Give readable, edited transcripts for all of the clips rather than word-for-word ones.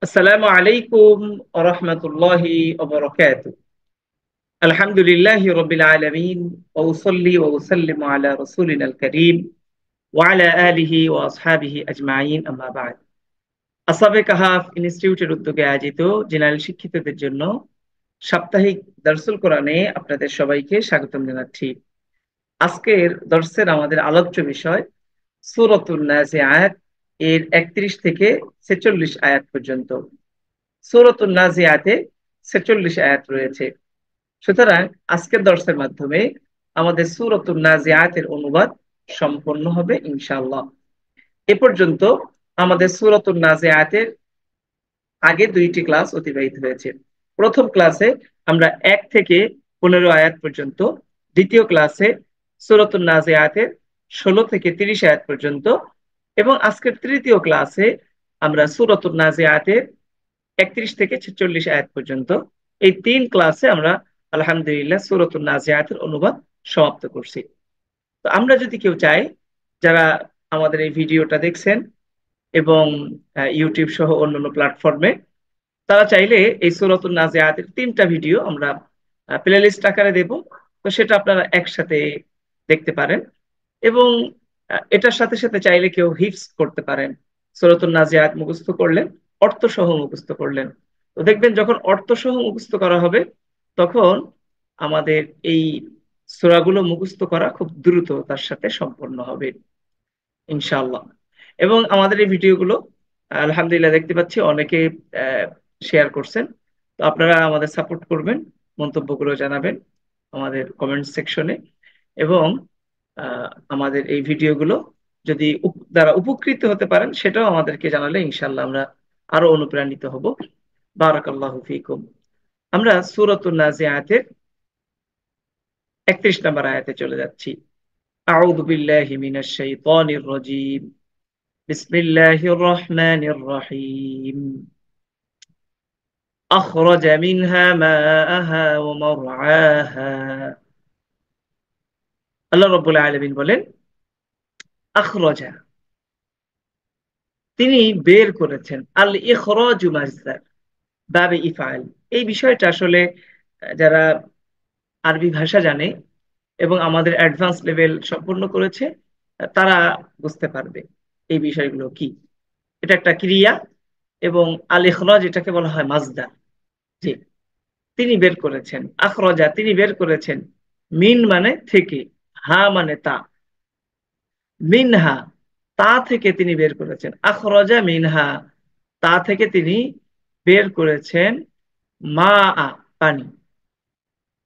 আসসালামু আলাইকুম ওয়া রাহমাতুল্লাহি ওয়া বারাকাতুহু। আলহামদুলিল্লাহি রাব্বিল আলামিন ওয়া উসাল্লি ওয়া উসাল্লিমু আলা রাসূলিনাল কারীম ওয়া আলা আলিহি ওয়া আসহাবিহি আজমাইন, আম্মা বা'দ। আসহাবে কাহাফ ইনস্টিটিউটের উদ্যোগে আয়োজিত জেনারেল শিক্ষিতদের জন্য সাপ্তাহিক দরসুল কোরআনে আপনাদের সবাইকে স্বাগতম জানাচ্ছি। আজকের দর্সের আমাদের আলোচ্য বিষয় সূরাতুন নাজিআত এর ৩১ থেকে ৪৬ আয়াত পর্যন্ত। সূরাতুন নাজিআতে ৪৬ আয়াত রয়েছে। সুতরাং আজকের দর্সের মাধ্যমে আমাদের সূরাতুন নাজিআতের অনুবাদ সম্পন্ন হবে ইনশাআল্লাহ। এ পর্যন্ত আমাদের সূরাতুন নাজিআতের আগে দুইটি ক্লাস অতিবাহিত হয়েছে। প্রথম ক্লাসে আমরা ১ থেকে ১৫ আয়াত পর্যন্ত, দ্বিতীয় ক্লাসে সূরাতুন নাজিআতের ১৬ থেকে ৩০ আয়াত পর্যন্ত এবং আজকের তৃতীয় ক্লাসে আমরা সূরাতুন নাজিআতের ৩১ থেকে ৪৬ আয়াত পর্যন্ত, এই ৩ ক্লাসে আমরা আলহামদুলিল্লাহ সূরাতুন নাজিআতের অনুবাদ সমাপ্ত করছি। তো আমরা যদি কেউ চাই, যারা আমাদের এই ভিডিওটা দেখছেন এবং ইউটিউব সহ অন্যান্য প্ল্যাটফর্মে, তারা চাইলে এই সূরাতুন নাজিআতের ৩টা ভিডিও আমরা প্লেলিস্ট আকারে দেব। তো সেটা আপনারা একসাথে দেখতে পারেন এবং এটার সাথে সাথে চাইলে কেউ হিফজ করতে পারেন। সূরাতুন নাজিআত মুখস্থ করলেন, অর্থ সহ মুখস্থ করলেন। তো দেখবেন যখন অর্থ সহ মুখস্থ করা হবে, তখন আমাদের এই সূরাগুলো মুখস্থ করা খুব দ্রুততার সাথে সম্পন্ন হবে ইনশাআল্লাহ। এবং আমাদের এই ভিডিওগুলো আলহামদুলিল্লাহ দেখতে পাচ্ছি অনেকে শেয়ার করছেন। তো আপনারা আমাদের সাপোর্ট করবেন, মন্তব্যগুলো জানাবেন আমাদের কমেন্ট সেকশনে। এবং আমাদের এই ভিডিওগুলো যদি দ্বারা উপকৃত হতে পারেন, সেটাও আমাদেরকে জানালে ইনশাআল্লাহ আমরা আরো অনুপ্রাণিত হব। বারাকাল্লাহু ফিকুম। আমরা সূরাতুন নাজিআতের ৩১ নম্বর আয়াতে চলে যাচ্ছি। আউযু বিল্লাহি মিনাশ শাইতানির রাজীম। বিসমিল্লাহির রহমানির রহিম। আখরাজ মিনহা মাআহা ওয়া মারআহা। আল্লাহ রাব্বুল আলামিন বলেন, আখরাজা, তিনি বের করেছেন। আল ইখরাজু মাসদার, বাবে ইফআল। এই বিষয়টা আসলে যারা আরবি ভাষা জানে এবং আমাদের অ্যাডভান্স লেভেল সম্পূর্ণ করেছে, তারা বুঝতে পারবে এই বিষয়গুলো কি। এটা একটা ক্রিয়া এবং আল ইখরাজ এটাকে বলা হয় মাজদার। জি, তিনি বের করেছেন। আখরাজা, তিনি বের করেছেন। মিন মানে থেকে, হা মানে তা। মিনহা, তা থেকে তিনি বের করেছেন। আখরাজা মিনহা, তা থেকে তিনি বের করেছেন। মা আ, পানি।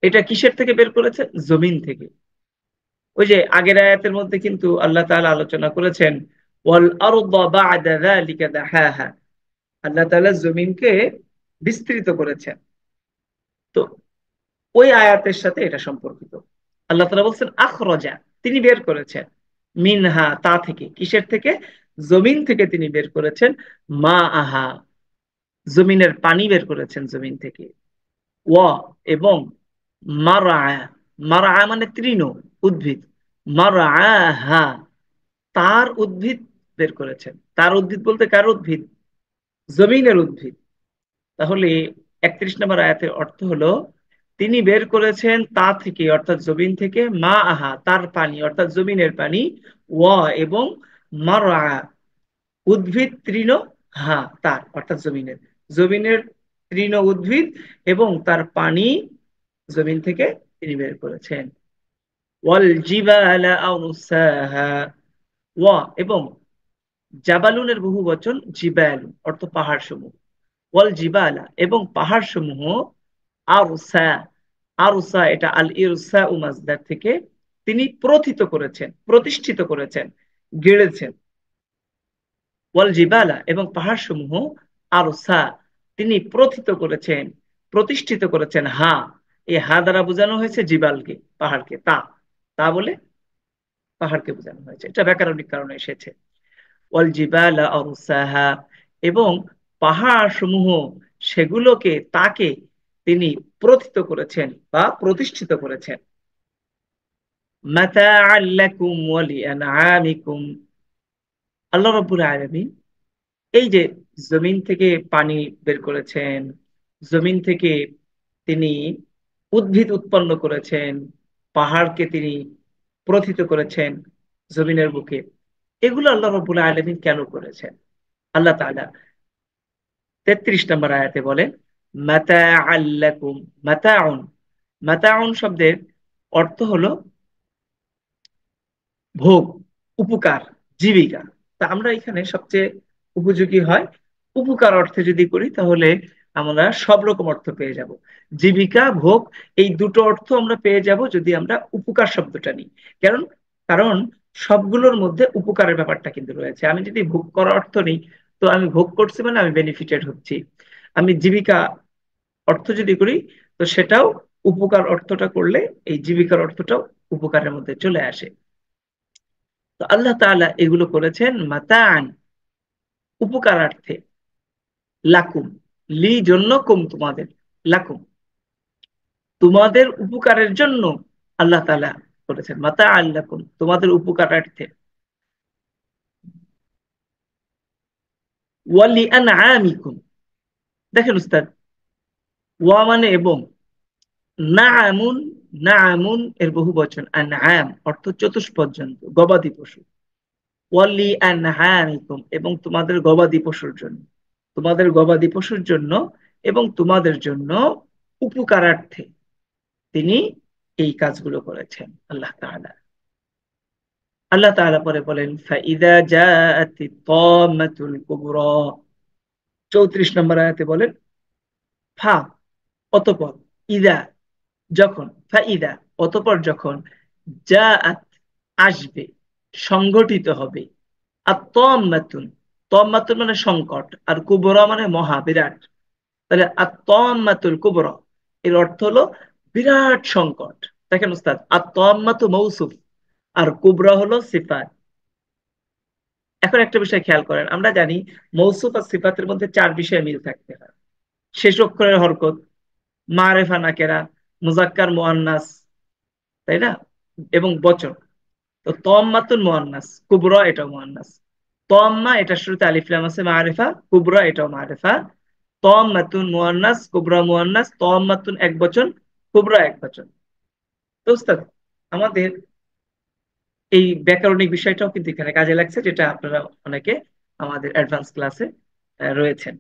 এটা কিসের থেকে বের করেছেন? জমিন থেকে। ওই যে আগের আয়াতের মধ্যে কিন্তু আল্লাহ তাআলা আলোচনা করেছেন, ওয়াল আরদা বা'দা যালিকা দাহাহা। আল্লাহ তাআলা জমিনকে বিস্তৃত করেছেন। তো ওই আয়াতের সাথে এটা সম্পর্কিত। আল্লাহ তাআলা বলছেন আখরাজা, তিনি বের করেছেন। মিনহা, তা থেকে। কিসের থেকে? জমিন থেকে তিনি বের করেছেন। মা আহা, জমিনের পানি বের করেছেন জমিন থেকে। ওয়া, এবং মারআ, মারআ মানে তৃণ, উদ্ভিদ। মারআহা, তার উদ্ভিদ বের করেছেন। তার উদ্ভিদ বলতে কার উদ্ভিদ? জমিনের উদ্ভিদ। তাহলে ৩১ নম্বর আয়াতের অর্থ হলো, তিনি বের করেছেন তা থেকে, অর্থাৎ জমিন থেকে। মা আহা, তার পানি, অর্থাৎ জমিনের পানি। ওয়া, এবং মারআ, উদ্ভিদ তৃণ। হা, তার অর্থাৎ জমিনের, জমিনের তৃণ উদ্ভিদ এবং তার পানি জমিন থেকে তিনি বের করেছেন। ওয়াল জিবালা আরসাহা। ওয়া, এবং জাবালুনের বহু বচন জিবাল, অর্থ পাহাড় সমূহ। ওয়াল জিবালা, এবং পাহাড় সমূহ। আরসা, আরসা এটা আল ইরসা উমাজদার থেকে তিনি প্রথিত করেছেন, প্রতিষ্ঠিত করেছেন, গেড়েছেন। ওয়াল জিবালা, এবং পাহাড় সমূহ। আরসা, তিনি প্রথিত করেছেন, প্রতিষ্ঠিত করেছেন। হা, এই হা দ্বারা বোঝানো হয়েছে জিবালকে, পাহাড়কে। তা, তা বলে পাহাড়কে বোঝানো হয়েছে, এটা ব্যাকরণিক কারণে এসেছে। ওয়াল জিবালা আরসাহা, এবং পাহাড় সমূহ, সেগুলোকে, তাকে তিনি প্রথিত করেছেন বা প্রতিষ্ঠিত করেছেন। মাতাআল লাকুম ওয়া লিআনআমিকুম। আল্লাহ রাব্বুল আলামিন এই যে জমিন থেকে পানি বের করেছেন, জমিন থেকে তিনি উদ্ভিদ উৎপন্ন করেছেন, পাহাড়কে তিনি প্রথিত করেছেন জমিনের বুকে, এগুলো আল্লাহ রাব্বুল আলামিন কেন করেছেন? আল্লাহ তাআলা 33 নম্বর আয়াতে বলেন, মাতাআল লাকুম। মাতাউন, মাতাউন শব্দের অর্থ হলো ভোগ, উপকার, জীবিকা। তা আমরা এখানে সবচেয়ে উপযোগী হয় উপকার অর্থে যদি করি, তাহলে আমরা সব রকম অর্থ পেয়ে যাব। জীবিকা, ভোগ, এই দুটো অর্থ আমরা পেয়ে যাব যদি আমরা উপকার শব্দটা নিই। কারণ কারণ সবগুলোর মধ্যে উপকারের ব্যাপারটা কিন্তু রয়েছে। আমি যদি ভোগ করার অর্থ নিই, তো আমি ভোগ করছি মানে আমি বেনিফিটেড হচ্ছি। আমি জীবিকা অর্থ যদি করি, তো সেটাও উপকার অর্থটা করলে এই জীবিকার অর্থটাও উপকারের মধ্যে চলে আসে। তো আল্লাহ তাআলা এগুলো করেছেন মাতাআন, উপকারার্থে, লাকুম, লি জন্য, কুম তোমাদের, লাকুম তোমাদের উপকারের জন্য আল্লাহ তাআলা করেছেন। মাতাআন লাকুম তোমাদের উপকারার্থে, ওয়ালি আনআমিকুম। দেখেন উস্তাদ, ওয়া মানে এবং, নাআমুন, নাআমুন এর বহু বচন, আনআম অর্থ চতুষ্পদ জন্তু, গবাদি পশু। ওয়ালি আনআমিকুম এবং তোমাদের গবাদি পশুর জন্য, তোমাদের গবাদি পশুর জন্য এবং তোমাদের জন্য উপকারার্থে তিনি এই কাজগুলো করেছেন আল্লাহ তাআলা। আল্লাহ তাআলা পরে বলেন, ফাইদা জাআতি তাম্মাতুল কুবরা। 34 নম্বর আয়াতে বলেন, ফা অতঃপর, ইদা যখন, ফাইদা অতঃপর যখন, জাআত আসবে, সংগঠিত হবে, আর তাম্মাতুন, তাম্মাতুন মানে সংকট, আর কুবরা মানে মহা, বিরাট। তাহলে আত-তাম্মাতুল কুবরা এর অর্থ হলো বিরাট সংকট। দেখেন উস্তাদ, আত-তাম্মাতু মৌসুফ আর কুবরা হলো সিফাত। এখন একটা বিষয় খেয়াল করেন, আমরা জানি মৌসুফ আর সিফাতের মধ্যে চার বিষয়ে মিল থাকতে হয়। শেষ অক্ষরের হরকত, মারেফা নাকেরা, মুজাক্কার মুআন্নাস, তাই না, এবং বচন। তো তম্মাতুল মুআন্নাস, কুবরা এটাও মুআন্নাস। তম্মা এটা শুরুতে আলিফ লাম আছে, মারেফা, কুবরা এটাও মারেফা। তম্মাতুন মুআন্নাস, কুবরা মুআন্নাস, তম্মাতুন এক বচন, কুবরা এক বচন। তো উস্তাদ, আমাদের এই ব্যাকরণিক বিষয়টাও কিন্তু এখানে কাজে লাগছে, যেটা আপনারা অনেকে আমাদের অ্যাডভান্স ক্লাসে রয়েছেন।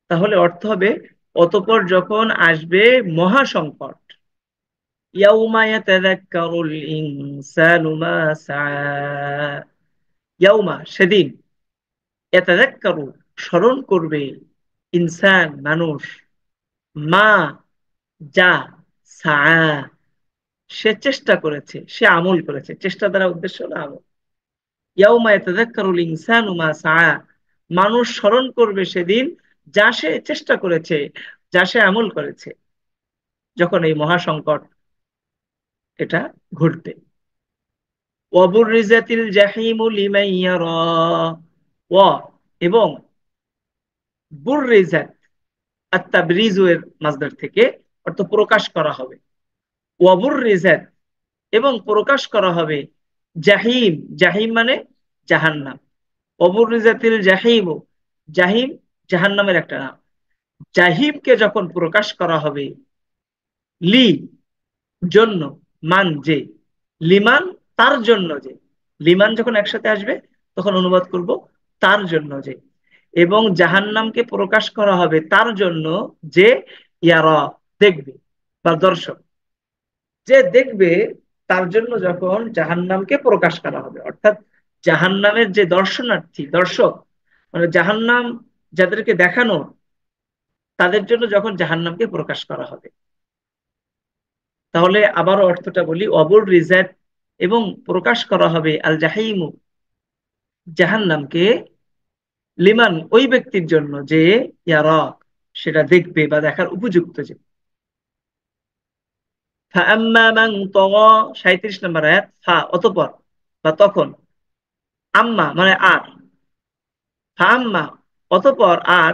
তাহলে অর্থ হবে, অতঃপর যখন আসবে মহা সংকট, ইয়াউমা ইয়াতাযাক্কারুল ইনসানু মা সাআ, ইয়াউমা সেদিন, ইয়াতাযাক্কারু স্মরণ করবে, ইনসান মানুষ, মা যা, সাআ সে চেষ্টা করেছে, সে আমল করেছে, চেষ্টা দ্বারা উদ্দেশ্য হলো আমল। ইয়াউমা ইয়াতাযাক্কারুল ইনসানু মা সাআ, মানুষ স্মরণ করবে সেদিন যা সে চেষ্টা করেছে, যা সে আমল করেছে, যখন এই মহাসংকট এটা ঘটবে। ওয়াবুররিজাতিল জাহিমু লিমান ইয়ারা, ওয়া এবং, বুররিজাত আত-তাবরিজু এর মাসদার থেকে, অর্থ প্রকাশ করা হবে। ওয়াবুররিজাত এবং প্রকাশ করা হবে, জাহিম, জাহিম মানে জাহান্নাম। অবুররিজাতিল জাহিম, জাহিম জাহান্নামের একটা নাম। জাহিমকে যখন প্রকাশ করা হবে, লি জন্য, মান যে, লিমান তার জন্য যে, লিমান যখন একসাথে আসবে তখন অনুবাদ করব তার জন্য যে, এবং জাহান্নামকে প্রকাশ করা হবে তার জন্য যে, ইয়ারা দেখবে বা দর্শক, যে দেখবে তার জন্য যখন জাহান্নামকে প্রকাশ করা হবে, অর্থাৎ জাহান্নামের যে দর্শনার্থী, দর্শক, মানে জাহান্নাম যাদেরকে দেখানো, তাদের জন্য যখন জাহান্নামকে প্রকাশ করা হবে। তাহলে আবারও অর্থটা বলি, অবর রিজাত এবং প্রকাশ করা হবে, আল জাহিমু জাহান্নামকে, লিমান ওই ব্যক্তির জন্য যে, ইয়ারা সেটা দেখবে বা দেখার উপযুক্ত যে। ফাআম্মা মান তাগা, 37 নম্বর আয়াত, ফা অতঃপর বা তখন, আম্মা মানে আর, ফাআম্মা অতঃপর আর,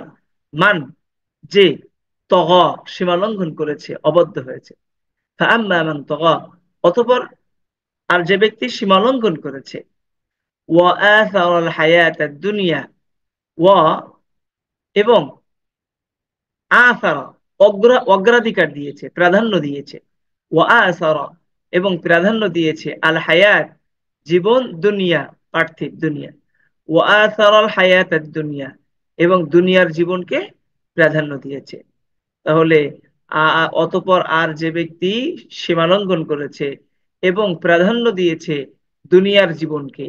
মান যে, তগা সীমা লঙ্ঘন করেছে, অবদ্ধ হয়েছে। ফাআম্মা মান তগা অতঃপর আর যে ব্যক্তি সীমা লঙ্ঘন করেছে, ওয়া আথারাল হায়াতাদ দুনিয়া, ওয়া এবং আসারা অগ্রাধিকার দিয়েছে, প্রাধান্য দিয়েছে। ওয়া আসারা এবং প্রাধান্য দিয়েছে আল হায়াত জীবন, দুনিয়া পার্থিব দুনিয়া। ওয়া আসারাল হায়াত দুনিয়া এবং দুনিয়ার জীবনকে প্রাধান্য দিয়েছে। তাহলে অতঃপর আর যে ব্যক্তি সীমালঙ্ঘন করেছে এবং প্রাধান্য দিয়েছে দুনিয়ার জীবনকে,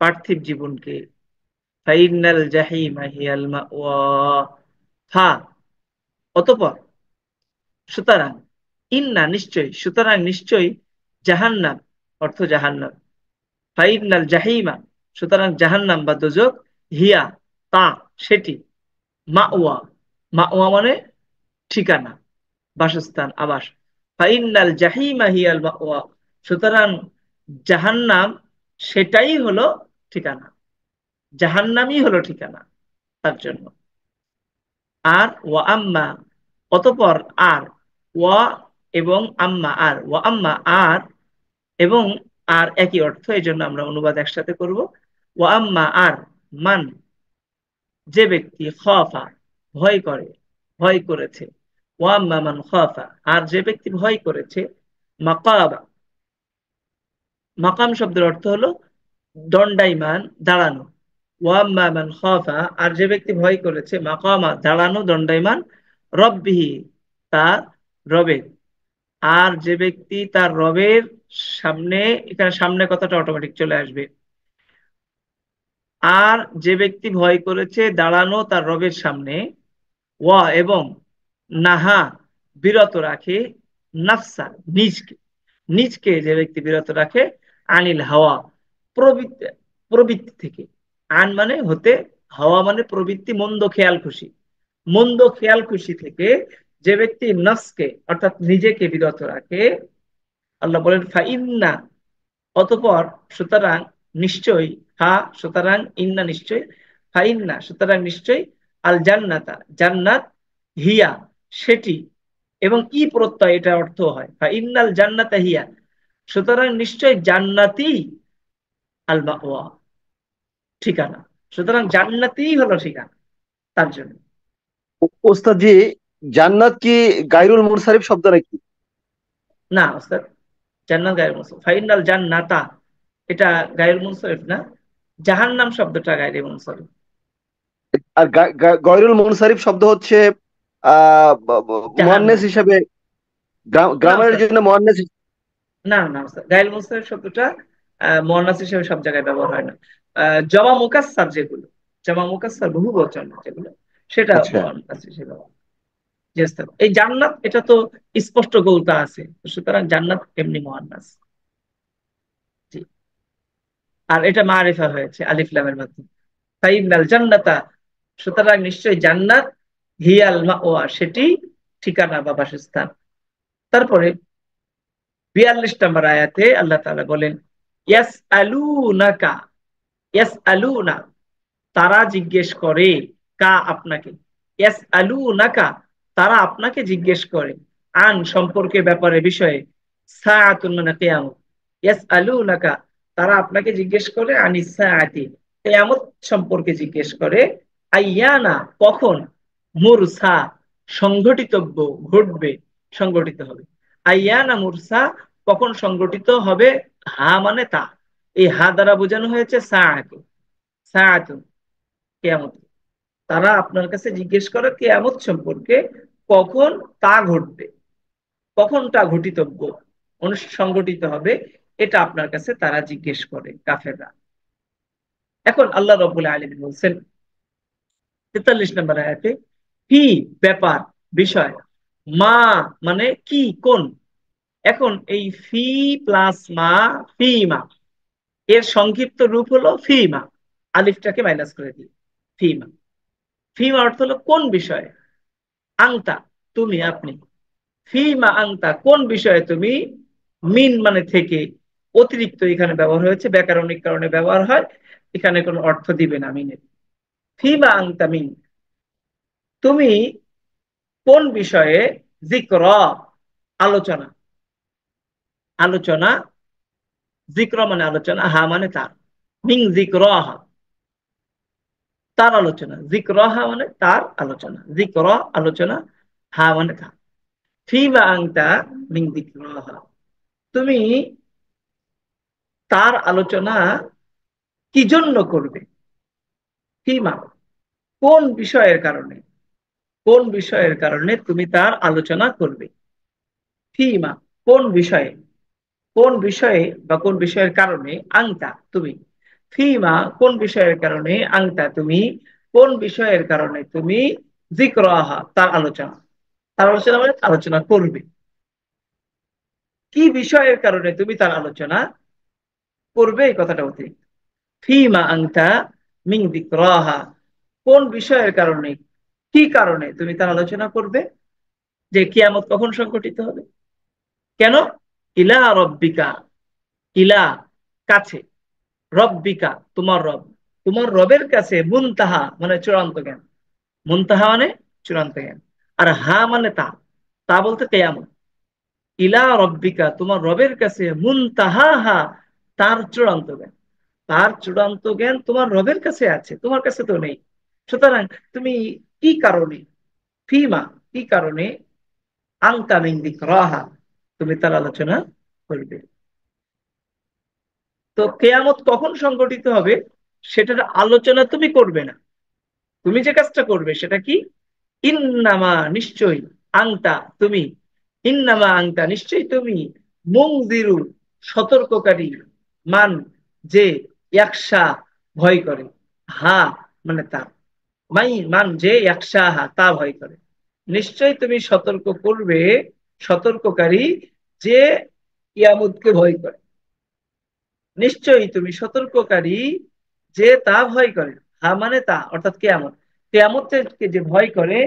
পার্থিব জীবনকে, ফাইনাল জাহিমা হিয়াল মাওয়া, ফা অতঃপর, সুতরাং, ইন্না নিশ্চয়, সুতরাং নিশ্চয়, জাহান্নাম অর্থ জাহান্নাম, ফাইনাল জাহিমা সুতরাং জাহান্নাম বা দোজখ, হিয়া তা সেটি, মাওয়া, মাওয়া মানে ঠিকানা, বাসস্থান, আবাস। ফাইনাল জাহিমা হিয়াল মাওয়া সুতরাং জাহান্নাম সেটাই হলো ঠিকানা, জাহান্নামই হলো ঠিকানা তার জন্য। আর ওয়া আম্মা অতঃপর, আর ওয়া এবং আম্মা আর, ওয়া আম্মা আর এবং আর একই অর্থ, এই জন্য আমরা অনুবাদ একসাথে করব। ওয়া আম্মা আর, মান যে ব্যক্তি, খাফা ভয় করে, ভয় করেছে, ওয়া আম্মা মান খাফা আর যে ব্যক্তি ভয় করেছে, মাকাবা, মাকাম শব্দের অর্থ হলো দণ্ডায়মান, দাঁড়ানো। ওয়া আম্মা মান খাফা আর যে ব্যক্তি ভয় করেছে, মাকামা দাঁড়ানো, দণ্ডায়মান, রব্বিহি তার রবের। আর যে ব্যক্তি তার রবের সামনে, এখানে সামনে কথাটা অটোমেটিক চলে আসবে। আর যে ব্যক্তি ভয় করেছে দাঁড়ানো তার রবের সামনে, ওয়া এবং নাহা বিরত রাখে, নাফসা নিজকে, নিজকে যে ব্যক্তি বিরত রাখে, আনিল হাওয়া প্রবৃত্তি, প্রবৃত্তি থেকে। আন মানে হতে, হাওয়া মানে প্রবৃত্তি, মন্দ খেয়াল খুশি, মন্দ খেয়াল খুশি থেকে যে ব্যক্তি নফসকে অর্থাৎ নিজেকে বিরত রাখে, আল্লাহ বলেন ফাইন্না অতঃপর, সুতরাং নিশ্চয়ই, হা সুতরাং, ইন্না নিশ্চয়, ফাইন্না সুতরাং নিশ্চয়, আল জান্নাতা জান্নাত, হিয়া সেটি, এবং ই প্রত্যয় এটা অর্থ হয়, ফাইন্নাল জান্নাতা হিয়া সুতরাং নিশ্চয় জান্নাতি, আল মাওয়া ঠিকানা, সুতরাং জান্নাতি হলো ঠিকানা তার জন্য। ওস্তাদ জি, জান্নাত কি গায়রুল মুনসারিফ শব্দ নাকি? না ওস্তাদ, জান্নাত গায়ের মুনসারিফ, ফাইনাল জান্নাতা এটা গায়ের মুনসারিফ না, জাহান্নাম শব্দটা গায়ের মুনসারিফ। আর গায়রুল মুনসারিফ শব্দ হচ্ছে মুয়ান্নাস জাহান্নাম, হিসাবে, না গ্রামারের ওস্তাদ, জন্য মুয়ান্নাস। না না ওস্তাদ, গায়ের মুনসারিফ শব্দটা মুয়ান্নাস হিসেবে সব জায়গায় ব্যবহার হয় না। জমা মুকাসসার যেগুলো, জমা মুকাসসার বহু বচন যেগুলো, সেটা আচ্ছা। মুয়ান্নাস হিসেবে ব্যবহার হয়। জি ওস্তাদ, এই জান্নাত এটা তো স্পষ্ট গৌতা আছে, সুতরাং জান্নাত এমনি মুয়ান্নাস। জি। আর এটা মারিফা হয়েছে আলিফ লামের মাধ্যমে, ফাইনাল জান্নাতা সুতরাং নিশ্চয়ই জান্নাত, হিয়াল মাওয়া সেটি ঠিকানা বা বাসস্থান। তারপরে 42 নম্বর আয়াতে আল্লাহ তাআলা বলেন, ইয়াস আলুনাকা, ইয়াস আলুনা তারা জিজ্ঞেস করে, কা আপনাকে, ইয়াস আলুনাকা তারা আপনাকে জিজ্ঞেস করে, আন সম্পর্কে, ব্যাপারে, বিষয়ে, সাআতুন মানে কিয়ামত, ইয়াস আলুনাকা তারা আপনাকে জিজ্ঞেস করে, আনিস সাআতি কিয়ামত সম্পর্কে জিজ্ঞেস করে, আইয়ানা কখন, মুরসা সংঘটিতব্য, ঘটবে, সংগঠিত হবে, আইয়ানা মুরসা কখন সংগঠিত হবে, হা মানে তা, এই হা দ্বারা বোঝানো হয়েছে সাআতু, সাআতু কিয়ামত। তারা আপনার কাছে জিজ্ঞেস করে কিয়ামত সম্পর্কে, কখন তা ঘটবে, কখন তা ঘটিতব্য, সংগঠিত হবে, এটা আপনার কাছে তারা জিজ্ঞেস করে কাফেররা। এখন আল্লাহ রাব্বুল আলামিন বলছেন 43 নম্বর আয়াতে, কি ব্যাপার, বিষয়, মা মানে কি, কোন। এখন এই ফি প্লাস মা, ফিমা এর সংক্ষিপ্ত রূপ হলো ফিমা, আলিফটাকে মাইনাস করে দিই, ফিমা, ফিমা অর্থ হলো কোন বিষয়ে, আংতা তুমি, আপনি, ফিমা আংতা কোন বিষয়ে তুমি, মিন মানে থেকে, অতিরিক্ত এখানে ব্যবহার হয়েছে, ব্যাকরণিক কারণে ব্যবহার হয়, এখানে কোনো অর্থ দিবে না মিনের। ফিমা আংতা মিন তুমি কোন বিষয়ে, জিক্র আলোচনা, আলোচনা, জিক্র মানে আলোচনা, হা মানে তার, মিং জিক্র, তার আলোচনা, যিকরাহা মানে তার আলোচনা, যিকরা আলোচনা, হা মানে তা। ফিমা আনতা মিন যিকরাহা, তুমি তার আলোচনা কি জন্য করবে? ফিমা কোন বিষয়ের কারণে, কোন বিষয়ের কারণে তুমি তার আলোচনা করবে? ফিমা কোন বিষয়ে, কোন বিষয়ে বা কোন বিষয়ের কারণে, আংতা তুমি, ফিমা কোন বিষয়ের কারণে, আংতা তুমি, কোন বিষয়ের কারণে তুমি, যিকরাহা তার আলোচনা, তার আলোচনা মানে আলোচনা করবে, কি বিষয়ের কারণে তুমি তার আলোচনা করবে, এই কথাটা অতিরিক্ত। ফিমা আংতা মিন যিকরাহা কোন বিষয়ের কারণে, কি কারণে তুমি তার আলোচনা করবে, যে কিয়ামত কখন সংঘটিত হবে, কেন? ইলা রব্বিকা, ইলা কাছে, রব্বিকা তোমার রব, তোমার রবের কাছে, মুনতাহা মানে চূড়ান্ত জ্ঞান, মুনতাহা মানে চূড়ান্ত জ্ঞান, আর হা মানে তা, তা বলতে কেয়ামত। ইলা রব্বিকা তোমার রবের কাছে, মুনতাহা হা তার চূড়ান্ত জ্ঞান, তার চূড়ান্ত জ্ঞান তোমার রবের কাছে আছে, তোমার কাছে তো নেই। সুতরাং তুমি কি কারণে, ফিমা কি কারণে, আংতা মিন যিকরাহা তুমি তার আলোচনা করবে। তো কেয়ামত কখন সংঘটিত হবে সেটার আলোচনা তুমি করবে না, তুমি যে কাজটা করবে সেটা কি, ইন্নামা নিশ্চয়ই, আংতা তুমি, ইন্নামা আংতা নিশ্চয়ই তুমি, মুনজিরু সতর্ককারী, মান যে, ইয়াকশা ভয় করে, হা মানে তা, মান যে ইয়াকশা হা তা ভয় করে, নিশ্চয়ই তুমি সতর্ক করবে, সতর্ককারী যে ইয়ামুদকে ভয় করে, নিশ্চয়ই তুমি সতর্ককারী যে তা ভয় করে, হা মানে তা অর্থাৎ কেয়ামত, কেয়ামতকে যে ভয় করে,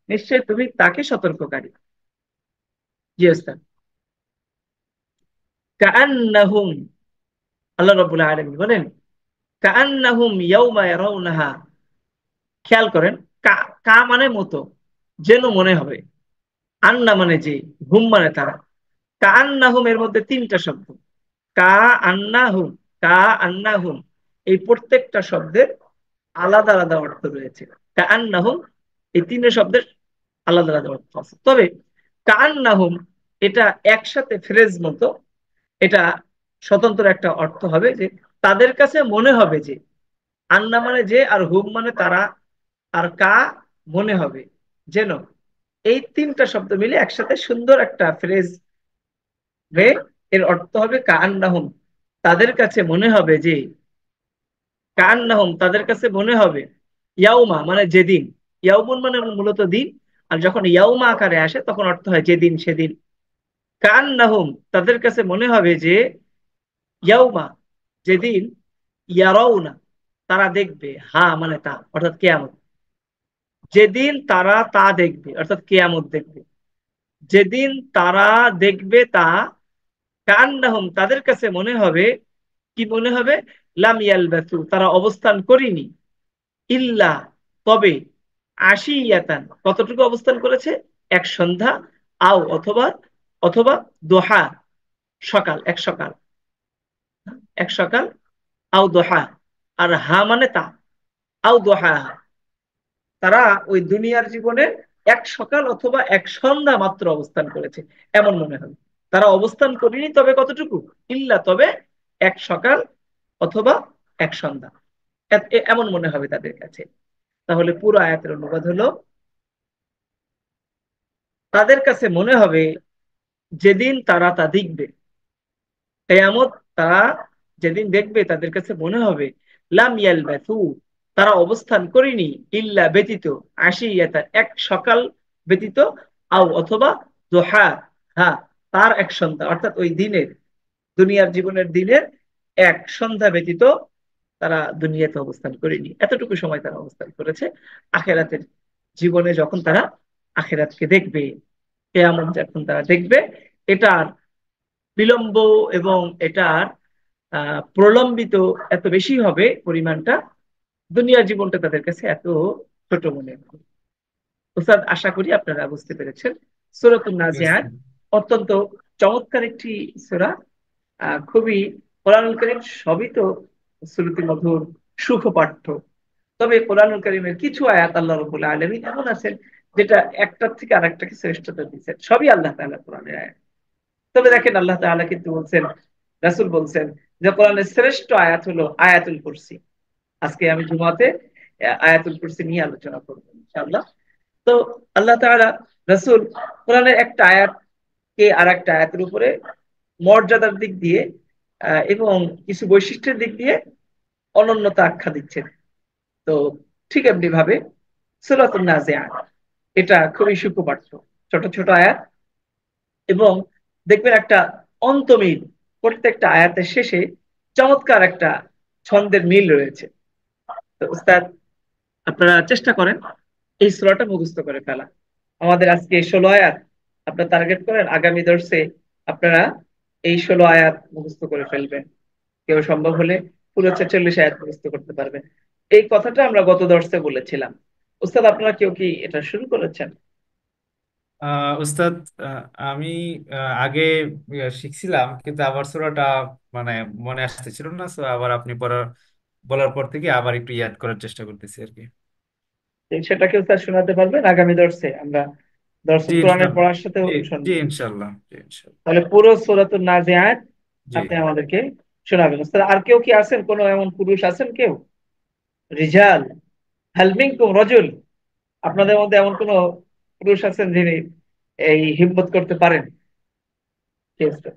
নিশ্চয়ই তুমি তাকে সতর্ককারী। জি ওস্তাদ। কাআন্নাহুম, আল্লাহ রাব্বুল আলামিন বলেন, কাআন্নাহুম ইয়াউমা ইয়ারাউনাহা, খেয়াল করেন, কা, কা মানে মতো, যেন মনে হবে, আন্না মানে যে, হুম মানে তারা, কাআন্নাহুম এর মধ্যে তিনটা শব্দ, কা আন্না হুম, কা আন্না হুম, এই প্রত্যেকটা শব্দের আলাদা আলাদা অর্থ রয়েছে। কাআন্নাহুম এই তিনটা শব্দের আলাদা আলাদা অর্থ আছে, তবে কাআন্নাহুম এটা একসাথে ফ্রেজ মতো, এটা স্বতন্ত্র একটা অর্থ হবে যে তাদের কাছে মনে হবে যে, আন্না মানে যে, আর হুম মানে তারা, আর কা মনে হবে যেন, এই তিনটা শব্দ মিলে একসাথে সুন্দর একটা ফ্রেজ, এর অর্থ হবে কাআন্নাহুম তাদের কাছে মনে হবে যে, কান্নাহুম তাদের কাছে মনে হবে, ইয়াউমা মানে যেদিন, ইয়াউমুন মানে মূলত দিন, আর যখন ইয়াউমা আকারে আসে তখন অর্থ হয় যেদিন সেদিন। কান্নাহুম তাদের কাছে মনে হবে যে, ইয়াউমা যেদিন, ইয়ারাউনা তারা দেখবে, হা মানে তা অর্থাৎ কেয়ামত, যেদিন তারা তা দেখবে অর্থাৎ কেয়ামত দেখবে, যেদিন তারা দেখবে তা, কান্নাহুম তাদের কাছে মনে হবে, কি মনে হবে, লাম ইয়ালবাসু তারা অবস্থান করেনি, ইল্লা তবে, আশিয়াতান কতটুকু অবস্থান করেছে, এক সন্ধ্যা, আও অথবা, অথবা দোহা সকাল, এক সকাল, এক সকাল, আও দোহা, আর হা মানে তা, আও দোহা তারা ওই দুনিয়ার জীবনে এক সকাল অথবা এক সন্ধ্যা মাত্র অবস্থান করেছে, এমন মনে হবে। তারা অবস্থান করেনি তবে কতটুকু, ইল্লা তবে, এক সকাল অথবা এক সন্ধ্যা, এমন মনে হবে তাদের কাছে। তাহলে পুরো আয়াতের অনুবাদ হলো, তাদের কাছে মনে হবে যেদিন তারা তা দেখবে, কেয়ামত তারা যেদিন দেখবে তাদের কাছে মনে হবে, লাম ইয়ালবাথু তারা অবস্থান করেনি, ইল্লা ব্যতীত, আশিয়াতা এক সকাল ব্যতীত, আও অথবা দোহা হ্যাঁ তার এক সন্ধ্যা, অর্থাৎ ওই দিনের, দুনিয়ার জীবনের দিনের এক সন্ধ্যা ব্যতীত তারা দুনিয়াতে অবস্থান করেনি, এতটুকু সময় তারা অবস্থান করেছে আখেরাতের জীবনে, যখন তারা আখেরাতকে দেখবে, কেয়ামত যখন তারা দেখবে, এটার বিলম্ব এবং এটার প্রলম্বিত এত বেশি হবে পরিমাণটা, দুনিয়ার জীবনটা তাদের কাছে এত ছোট মনে হবে। ওস্তাদ আশা করি আপনারা বুঝতে পেরেছেন। সূরাতুন নাজিআত অত্যন্ত চমৎকার একটি সূরা, খুবই, কোরআনুল কারীম সবই তো শ্রুতি মধুর সুখপাঠ্য, তবে কোরআনুল কারীমের কিছু আয়াত আল্লাহ রাব্বুল আলামিন এমন আছেন যেটা একটার থেকে আরেকটাকে শ্রেষ্ঠতা দিচ্ছেন, সবই আল্লাহ তাআলা কোরআনের আয়াত। তবে দেখেন আল্লাহ তাআলা কিন্তু বলছেন, রাসূল বলছেন যে কোরআনের শ্রেষ্ঠ আয়াত হলো আয়াতুল কুরসি। আজকে আমি জুমাতে আয়াতুল কুরসি নিয়ে আলোচনা করব ইনশাআল্লাহ। তো আল্লাহ তাআলা, রাসূল কোরআনের একটা আয়াতকে আর একটা আয়াতের উপরে মর্যাদার দিক দিয়ে এবং কিছু বৈশিষ্ট্যের দিক দিয়ে অনন্যতা আখ্যা দিচ্ছেন। তো ঠিক এমনি ভাবে সূরাতুন নাজিআত, এটা খুবই সুপাঠ্য, ছোট ছোট আয়াত, এবং দেখবেন একটা অন্তমিল, প্রত্যেকটা আয়াতের শেষে চমৎকার একটা ছন্দের মিল রয়েছে। তো উস্তাদ, আপনারা চেষ্টা করেন এই সূরাটা মুখস্থ করে ফেলা। আমাদের আজকে 16 আয়াত, আপনারা টার্গেট করেন আগামী দর্শে আপনারা এই 16 আয়াত মুখস্থ করে ফেলবেন। কেউ সম্ভব হলে পুরো 46 আয়াত মুখস্থ করতে পারবেন। এই কথাটা আমরা গত দর্শে বলেছিলাম। উস্তাদ, আপনারা কেউ কি এটা শুরু করেছেন? উস্তাদ, আমি আগে শিখছিলাম, কিন্তু আবার সূরাটা মানে মনে আসতেছিল না, তো আবার আপনি বলার পর থেকে আবার একটু ইয়াদ করার চেষ্টা করতেছি আর কি। সেটা কি উস্তাদ শোনাতে পারবেন আগামী দর্শে? আমরা জি দর্শন কোরআনের ইনশাল্লাহ। পড়ার সাথেও জি। জি শুনবো। ইনশাল্লাহ। জি ইনশাল্লাহ। তাহলে পুরো সূরাতুন নাজিআত জি। আপনি আমাদেরকে শোনাবেন উস্তাদ। আর কেউ কি আছেন, কোন এমন পুরুষ আছেন কেউ? রিজাল, হাল মিনকুম রাজুল, আপনাদের মধ্যে এমন কোন পুরুষ আছেন যিনি এই হিম্মত করতে পারেন? কে উস্তাদ?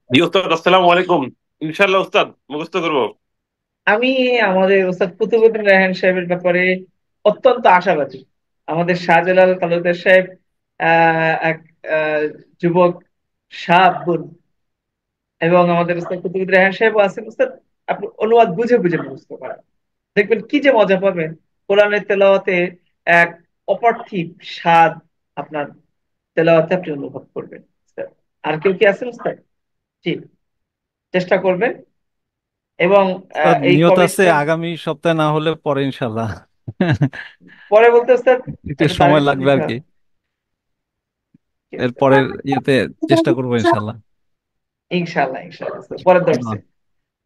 জি ওস্তাদ, আসসালামু আলাইকুম। ইনশাল্লাহ ওস্তাদ মুখস্থ করবো। আমি আমাদের ওস্তাদ কুতুবুদ্দিন রায়হান সাহেবের ব্যাপারে অত্যন্ত আশাবাদী। আমাদের শাহজালাল তালুকদার সাহেব এক যুবক শাহ, এবং আমাদের ওস্তাদ কুতুবুদ্দিন রায়হান সাহেবও আছেন উস্তাদ। আপনি অনুবাদ বুঝে বুঝে মুখস্থ করেন, দেখবেন কি যে মজা পাবেন কোরআনের তেলাওয়াতে। এক অপার্থিব স্বাদ আপনার তেলাওয়াতে আপনি অনুভব করবেন উস্তাদ। আর কেউ কি আছেন উস্তাদ? জি, চেষ্টা করবেন। এবং উস্তাদ, এই নিয়ত আছে কমিটমেন্ট আগামী সপ্তাহে, না হলে পরে ইনশাল্লাহ। পরে বলতে উস্তাদ একটু একটা সময় টার্গেট তো লাগবে দিতে আর কি। হবে। কি এর উস্তাদ? পরের ইয়েতে চেষ্টা করবো ইনশাল্লাহ। ইনশাআল্লাহ ইনশাআল্লাহ উস্তাদ। পরের আহ, দর্শে,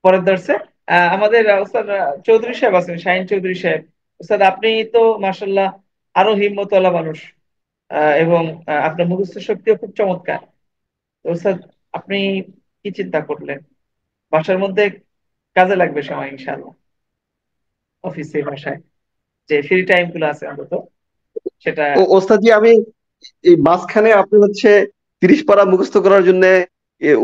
পরের দর্শে আমাদের উস্তাদ চৌধুরী সাহেব আছেন, শাহিন চৌধুরী সাহেব। উস্তাদ, আপনি তো মাশাআল্লাহ আরো হিম্মতওয়ালা মানুষ, এবং আপনার মুখস্থ শক্তিও খুব চমৎকার। তো স্যার, আপনি কি চিন্তা করলেন? বাসার মধ্যে কাজে লাগবে সময় ইনশাআল্লাহ, অফিসে বাসায় যে ফ্রি টাইম গুলো আছে অন্তত সেটা। ওস্তাদ জি, আমি এই মাঝখানে আপনি হচ্ছে 30 পারা মুখস্থ করার জন্য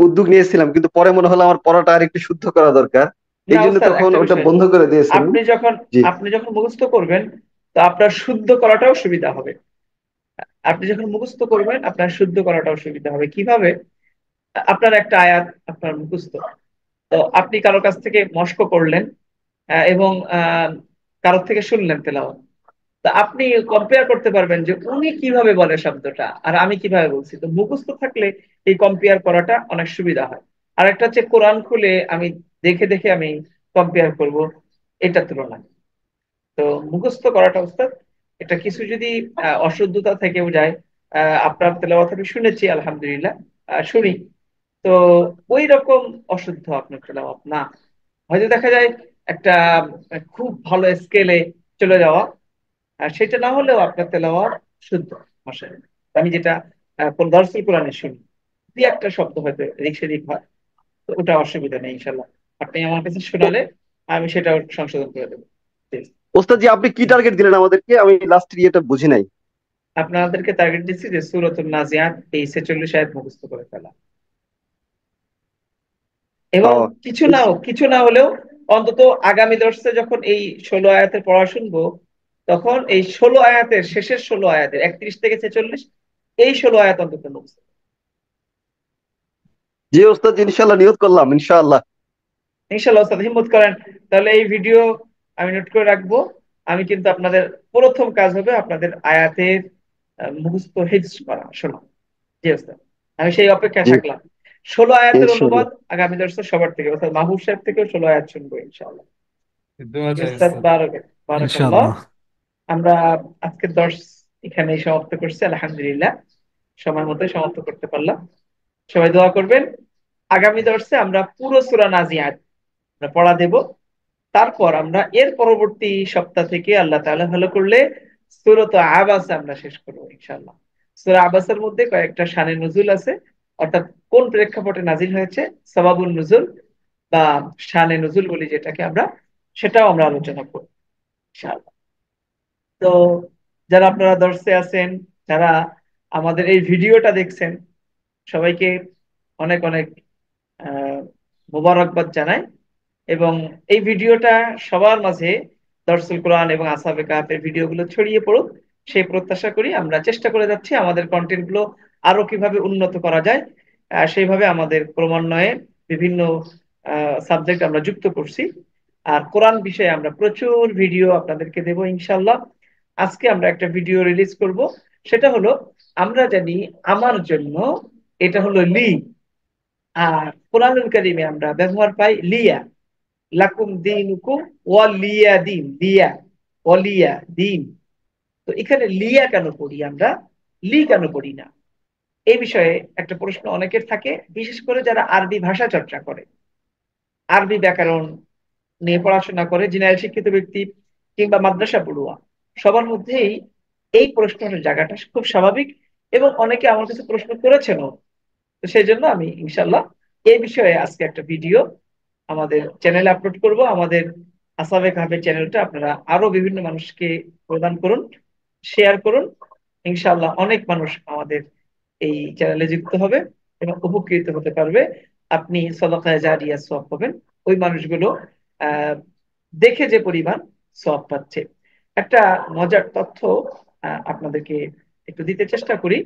উদ্যোগ নিয়েছিলাম, কিন্তু পরে মনে হলো আমার পড়াটা আর একটু শুদ্ধ করা দরকার। না এই জন্য স্যার, তখন একটা ওটা বিষয়, বন্ধ করে দিয়েছিলাম। আপনি যখন জি। আপনি যখন মুখস্থ করবেন তো আপনার শুদ্ধ করাটাও সুবিধা হবে। আপনি যখন মুখস্থ করবেন আপনার শুদ্ধ করাটাও সুবিধা হবে। কিভাবে? আপনার একটা আয়াত আপনার মুখস্থ, তো আপনি কারো কাছ থেকে মস্ক করলেন, এবং কারোর থেকে শুনলেন তেলাওয়াত। তা আপনি কম্পেয়ার করতে পারবেন যে উনি কিভাবে বলে শব্দটা আর আমি কিভাবে বলছি। তো মুখস্থ থাকলে এই কম্পেয়ার করাটা অনেক সুবিধা হয়। আর একটা হচ্ছে কোরআন খুলে আমি দেখে দেখে আমি কম্পেয়ার করব, এটা তুলনায়। তো মুখস্থ করাটা উস্তাদ, এটা কিছু যদি অশুদ্ধতা থেকেও যায়, আপনার তেলাওয়াত আমি শুনেছি আলহামদুলিল্লাহ, শুনি, তো ওই রকম অশুদ্ধ আপনার তেলাওয়াত না। হয়তো দেখা যায় একটা খুব ভালো স্কেলে চলে যাওয়া, আর সেটা না হলেও আপনার তেলাওয়াত শুদ্ধ ভাষায়। আমি যেটা কোন দর্শন কোরআনে শুনি, দুই একটা শব্দ হয়তো এদিক সেদিক হয়, তো ওটা অসুবিধা নেই ইনশাল্লাহ। আপনি আমার কাছে শোনালে আমি সেটা সংশোধন করে দেবো। ঠিক আছে? ওস্তাদ জি, আপনি কি টার্গেট দিলেন আমাদেরকে? আমি লাস্ট ইয়েটা বুঝি নাই। আপনাদেরকে টার্গেট দিচ্ছি যে সূরাতুন নাজিআত এই 46 আয়াত মুখস্থ করে ফেলা, এবং ও, কিছু না হলেও অন্তত আগামী দর্শে যখন এই 16 আয়াতের পড়া শুনবো, তখন এই 16 আয়াতের শেষের 16 আয়াতের 31 থেকে 46, এই 16 আয়াত অন্তত মুখস্থ। জি ওস্তাদ জি, ইনশাল্লাহ নিয়ত করলাম ইনশাআল্লাহ। ইনশাল্লাহ ওস্তাদ, হিম্মত করেন। তাহলে এই ভিডিও আমি নোট করে রাখবো। আমি কিন্তু আপনাদের প্রথম কাজ হবে আপনাদের আয়াতের মুখস্থ হিফজ করা, শোনা। জি ওস্তাদ, আমি সেই অপেক্ষায় জি, থাকলাম। 16 আয়াতের অনুবাদ ইনশাআল্লাহ। আগামী দর্শে সবার থেকে, অর্থাৎ মাহবুব সাহেব থেকেও 16 আয়াত শুনবো ইনশাআল্লাহ। দোয়া জি চাই ওস্তাদ, উস্তাদ। বারাকাল্লাহ। ইনশাল্লাহ। আমরা আজকের দর্শ এখানেই সমাপ্ত করছি আলহামদুলিল্লাহ, সময় মতো সমাপ্ত করতে পারলাম। সবাই দোয়া করবেন। আগামী দর্শে আমরা পুরো সূরা নাজিআত আমরা পড়া দেব, তারপর আমরা এর পরবর্তী সপ্তাহ থেকে আল্লাহ তাআলা ভালো করলে সূরাত আবাস আমরা শেষ করবো ইনশাআল্লাহ। সূরা আবাসের মধ্যে কয়েকটা শানে নুজুল আছে, অর্থাৎ কোন প্রেক্ষাপটে নাজিল হয়েছে, সাবাবুন নুজুল বা শানে নুজুল বলি যেটাকে আমরা, সেটাও আমরা আলোচনা করব ইনশাআল্লাহ। তো যারা আপনারা দর্শে আছেন, যারা আমাদের এই ভিডিওটা দেখছেন, সবাইকে অনেক অনেক আহ মোবারকবাদ জানাই। এবং এই ভিডিওটা সবার মাঝে দর্সুল কোরআন এবং আসহাবে কাহফের ভিডিওগুলো ছড়িয়ে পড়ুক সেই প্রত্যাশা করি। আমরা চেষ্টা করে যাচ্ছি আমাদের কন্টেন্ট গুলো আরো কিভাবে উন্নত করা যায়, সেইভাবে আমাদের ক্রমান্বয়ে বিভিন্ন সাবজেক্ট আমরা যুক্ত করছি। আর কোরআন বিষয়ে আমরা প্রচুর ভিডিও আপনাদেরকে দেবো ইনশাল্লাহ। আজকে আমরা একটা ভিডিও রিলিজ করব, সেটা হলো, আমরা জানি আমার জন্য, এটা হলো লি। আর কোরআনুল কারীমে আমরা ব্যবহার পাই লিয়া, লাকুম দীনুকুম ওয়ালিয়া দিন, লিয়া ওয়ালিয়া দিন। তো এখানে লিয়া কেন পড়ি আমরা, লি কেন পড়ি না? এই বিষয়ে একটা প্রশ্ন অনেকের থাকে, বিশেষ করে যারা আরবি ভাষা চর্চা করে, আরবি ব্যাকরণ নিয়ে পড়াশোনা করে, জেনারেল শিক্ষিত ব্যক্তি কিংবা মাদ্রাসা পড়ুয়া, সবার মধ্যেই এই প্রশ্নের জায়গাটা খুব স্বাভাবিক। এবং অনেকে আমার কাছে প্রশ্ন করেছেন। তো সেই জন্য আমি ইনশাল্লাহ এই বিষয়ে আজকে একটা ভিডিও আমাদের চ্যানেলে আপলোড করব। আমাদের আসাবে কাহাবের চ্যানেলটা আপনারা আরো বিভিন্ন মানুষকে প্রদান করুন, শেয়ার করুন। ইনশাল্লাহ অনেক মানুষ আমাদের এই চ্যানেলে যুক্ত হবে এবং উপকৃত হতে পারবে। আপনি সদকায়ে জারিয়া সওয়াব পাবেন, ওই মানুষগুলো আহ দেখে যে পরিমাণ সওয়াব পাচ্ছে। একটা মজার তথ্য আপনাদেরকে একটু দিতে চেষ্টা করি।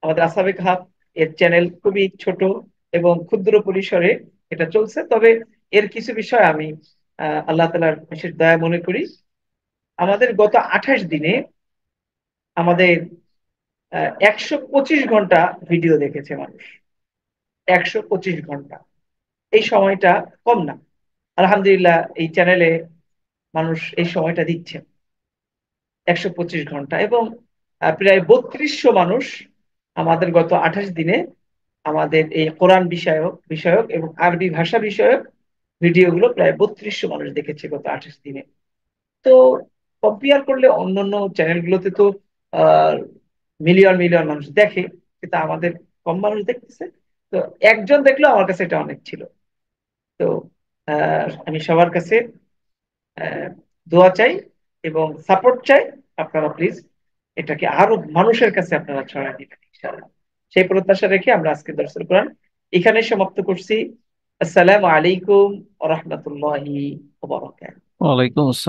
আমাদের আসাবে কাহাব এর চ্যানেল খুবই ছোট এবং ক্ষুদ্র পরিসরে এটা চলছে, তবে এর কিছু বিষয় আমি আল্লাহ তাআলার বিশেষ দয়া মনে করি। আমাদের গত 28 দিনে আমাদের 125 ঘন্টা ভিডিও দেখেছে মানুষ। 125 ঘন্টা, এই সময়টা কম না। আলহামদুলিল্লাহ এই চ্যানেলে মানুষ এই সময়টা দিচ্ছে 125 ঘন্টা, এবং প্রায় 3200 মানুষ আমাদের গত 28 দিনে আমাদের এই কোরআন বিষয়ক বিষয়ক এবং আরবি ভাষা বিষয়ক ভিডিওগুলো প্রায় 3200 মানুষ দেখেছে গত 28 দিনে। তো কম্পেয়ার করলে অন্যান্য চ্যানেলগুলোতে তো আহ মিলিয়ন মিলিয়ন মানুষ দেখে, কিন্তু আমাদের কম মানুষ দেখতেছে। তো একজন দেখলেও আমার কাছে এটা অনেক ছিল। তো আমি সবার কাছে আহ দোয়া চাই এবং সাপোর্ট চাই। আপনারা প্লিজ এটাকে আরো মানুষের কাছে আপনারা ছড়াই দিবেন ইনশাআল্লাহ। সেই প্রত্যাশা রেখে আমরা আজকে দর্শন কোরআন এখানে সমাপ্ত করছি। আসসালামু আলাইকুম ওয়া রাহমাতুল্লাহি ওয়া বারাকাতুহু। ওয়ালাইকুম আসসালাম।